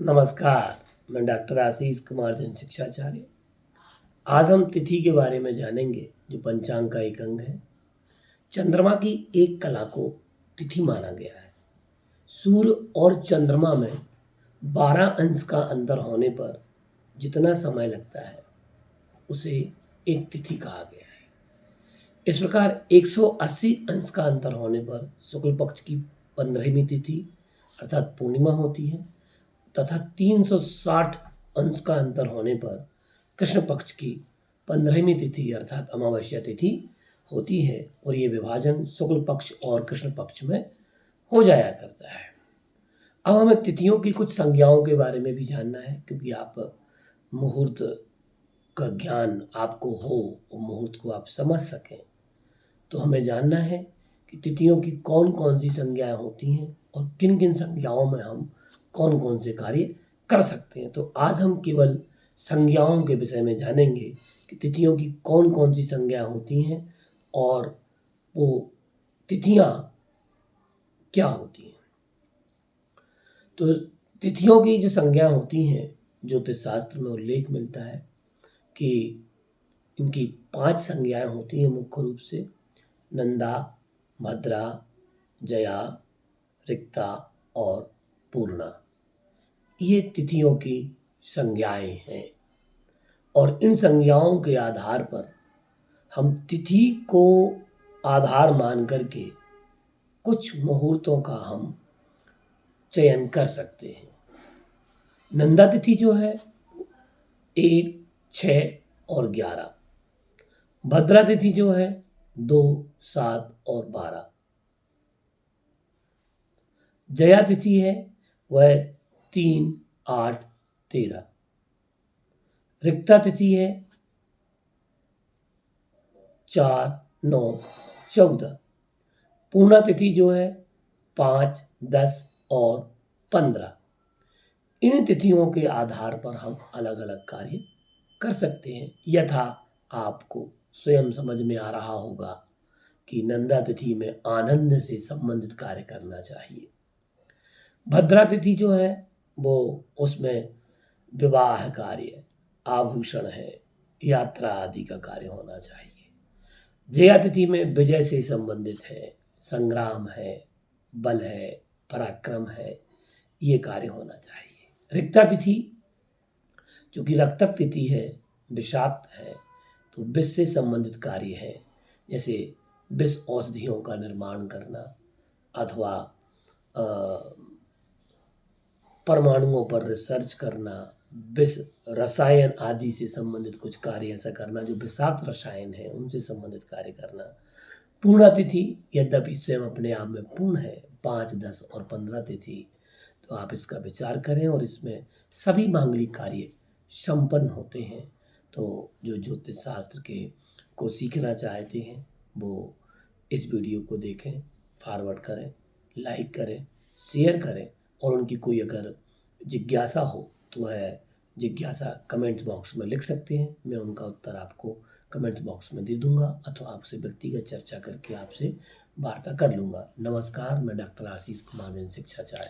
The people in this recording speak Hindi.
नमस्कार। मैं डॉक्टर आशीष कुमार जैन शिक्षाचार्य। आज हम तिथि के बारे में जानेंगे जो पंचांग का एक अंग है। चंद्रमा की एक कला को तिथि माना गया है। सूर्य और चंद्रमा में 12 अंश का अंतर होने पर जितना समय लगता है उसे एक तिथि कहा गया है। इस प्रकार 180 अंश का अंतर होने पर शुक्ल पक्ष की 15वीं तिथि अर्थात पूर्णिमा होती है तथा 360 अंश का अंतर होने पर कृष्ण पक्ष की 15वीं तिथि अर्थात अमावस्या तिथि होती है और ये विभाजन शुक्ल पक्ष और कृष्ण पक्ष में हो जाया करता है। अब हमें तिथियों की कुछ संज्ञाओं के बारे में भी जानना है, क्योंकि आप मुहूर्त का ज्ञान आपको हो और मुहूर्त को आप समझ सकें तो हमें जानना है कि तिथियों की कौन कौन सी संज्ञाएं होती हैं और किन किन संज्ञाओं में हम कौन कौन से कार्य कर सकते हैं। तो आज हम केवल संज्ञाओं के विषय में जानेंगे कि तिथियों की कौन कौन सी संज्ञाएं होती हैं और वो तिथियां क्या होती हैं। तो तिथियों की जो संज्ञाएं होती हैं, ज्योतिष शास्त्र में उल्लेख मिलता है कि इनकी 5 संज्ञाएं होती हैं मुख्य रूप से। नंदा, भद्रा, जया, रिक्ता और पूर्णा, ये तिथियों की संज्ञाएं हैं और इन संज्ञाओं के आधार पर हम तिथि को आधार मान करके कुछ मुहूर्तों का हम चयन कर सकते हैं। नंदा तिथि जो है 1, 6 और 11। भद्रा तिथि जो है 2, 7 और 12। जया तिथि है वह 3, 8, 13। रिक्ता तिथि है 4, 9, 14। पूर्णा तिथि जो है 5, 10 और 15। इन तिथियों के आधार पर हम अलग अलग कार्य कर सकते हैं। यथा आपको स्वयं समझ में आ रहा होगा कि नंदा तिथि में आनंद से संबंधित कार्य करना चाहिए। भद्रा तिथि जो है वो उसमें विवाह कार्य, आभूषण है, यात्रा आदि का कार्य होना चाहिए। जया तिथि में विजय से संबंधित है, संग्राम है, बल है, पराक्रम है, ये कार्य होना चाहिए। रिक्ता तिथि जो कि रक्तक तिथि है, विषाक्त है, तो विष से संबंधित कार्य है, जैसे विष औषधियों का निर्माण करना अथवा परमाणुओं पर रिसर्च करना, विष रसायन आदि से संबंधित कुछ कार्य ऐसा करना जो विषाक्त रसायन है उनसे संबंधित कार्य करना। पूर्णा तिथि यद्यपि स्वयं अपने आप में पूर्ण है, 5, 10 और 15 तिथि, तो आप इसका विचार करें और इसमें सभी मांगलिक कार्य संपन्न होते हैं। तो जो ज्योतिष शास्त्र के को सीखना चाहते हैं वो इस वीडियो को देखें, फॉरवर्ड करें, लाइक करें, शेयर करें और उनकी कोई अगर जिज्ञासा हो तो वह जिज्ञासा कमेंट्स बॉक्स में लिख सकते हैं। मैं उनका उत्तर आपको कमेंट्स बॉक्स में दे दूंगा अथवा आपसे व्यक्तिगत चर्चा करके आपसे वार्ता कर लूँगा। नमस्कार। मैं डॉक्टर आशीष कुमार जैन शिक्षाचार्य।